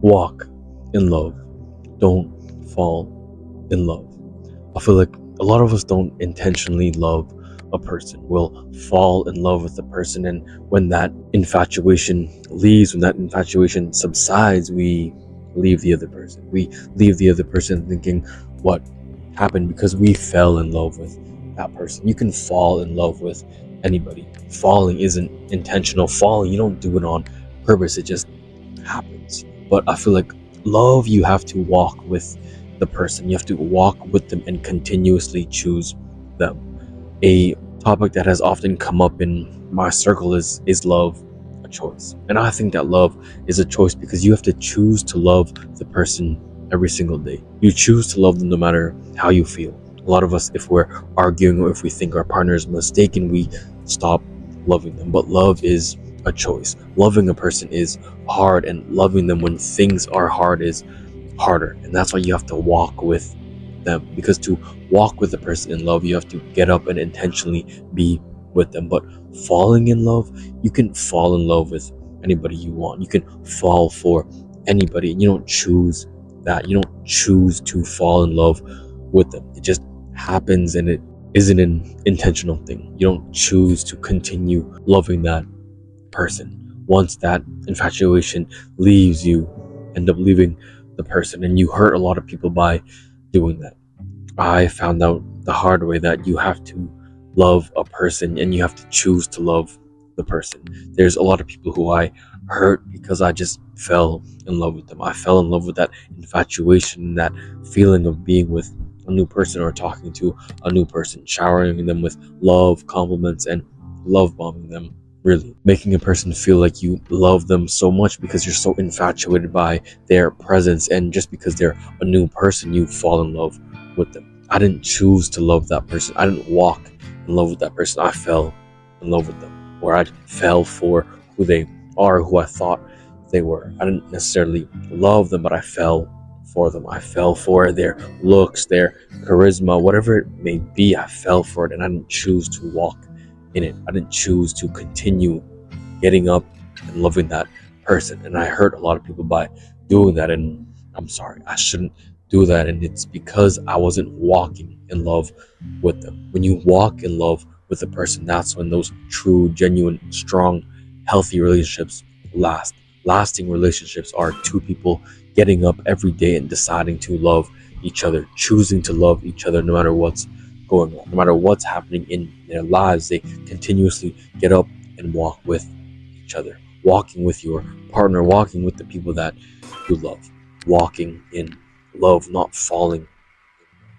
Walk in love. Don't fall in love. I feel like a lot of us don't intentionally love a person. We'll fall in love with the person, and when that infatuation leaves, when that infatuation subsides, we leave the other person. We leave the other person thinking, what happened? Because we fell in love with that person. You can fall in love with anybody. Falling isn't intentional. Falling, you don't do it on purpose. It just happens. But I feel like love, you have to walk with the person. You have to walk with them and continuously choose them. A topic that has often come up in my circle is love a choice? And I think that love is a choice because you have to choose to love the person every single day. You choose to love them no matter how you feel. A lot of us, if we're arguing or if we think our partner is mistaken, we stop loving them. But love is a choice. Loving a person is hard, and loving them when things are hard is harder. And that's why you have to walk with them, because to walk with a person in love, you have to get up and intentionally be with them. But falling in love, you can fall in love with anybody you want. You can fall for anybody, and you don't choose that. You don't choose to fall in love with them. It just happens, and it isn't an intentional thing. You don't choose to continue loving that person. Once that infatuation leaves, you end up leaving the person, and you hurt a lot of people by doing that. I found out the hard way that you have to love a person and you have to choose to love the person. There's a lot of people who I hurt because I just fell in love with them. I fell in love with that infatuation, that feeling of being with a new person or talking to a new person, showering them with love, compliments, and love bombing them. Really, making a person feel like you love them so much because you're so infatuated by their presence, and just because they're a new person, you fall in love with them. I didn't choose to love that person. I didn't walk in love with that person. I fell in love with them, or I fell for who they are, who I thought they were. I didn't necessarily love them, but I fell for them. I fell for their looks, their charisma, whatever it may be. I fell for it, and I didn't choose to walk in it. I didn't choose to continue getting up and loving that person. And I hurt a lot of people by doing that. And I'm sorry, I shouldn't do that. And it's because I wasn't walking in love with them. When you walk in love with a person, that's when those true, genuine, strong, healthy relationships last. Lasting relationships are two people getting up every day and deciding to love each other, choosing to love each other no matter what's going on, no matter what's happening in their lives. They continuously get up and walk with each other, walking with your partner, walking with the people that you love, walking in love, not falling.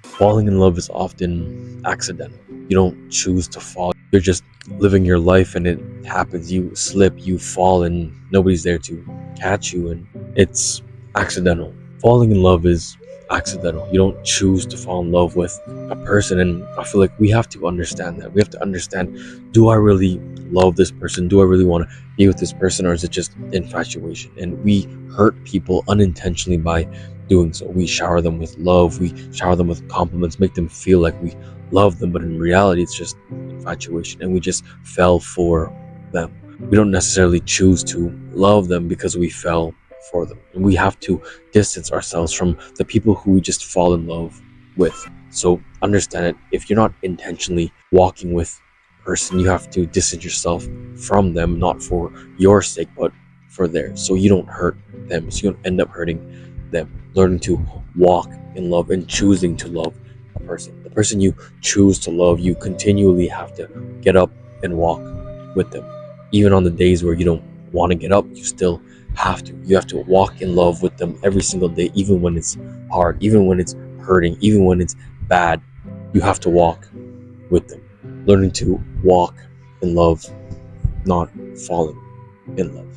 Falling in love is often accidental. You don't choose to fall. You're just living your life and it happens. You slip, you fall, and nobody's there to catch you, and it's accidental. Falling in love is accidental. You don't choose to fall in love with a person, and I feel like we have to understand that. We have to understand, do I really love this person? Do I really want to be with this person, or is it just infatuation? And we hurt people unintentionally by doing so. We shower them with love, we shower them with compliments, make them feel like we love them, but in reality, it's just infatuation, and we just fell for them. We don't necessarily choose to love them because we fell for them. And we have to distance ourselves from the people who we just fall in love with. So understand it. If you're not intentionally walking with a person, you have to distance yourself from them, not for your sake, but for theirs. So you don't hurt them, so you don't end up hurting them. Learning to walk in love and choosing to love a person. The person you choose to love, you continually have to get up and walk with them. Even on the days where you don't want to get up, you still have to. You have to walk in love with them every single day, even when it's hard, even when it's hurting, even when it's bad. You have to walk with them. Learning to walk in love, not falling in love.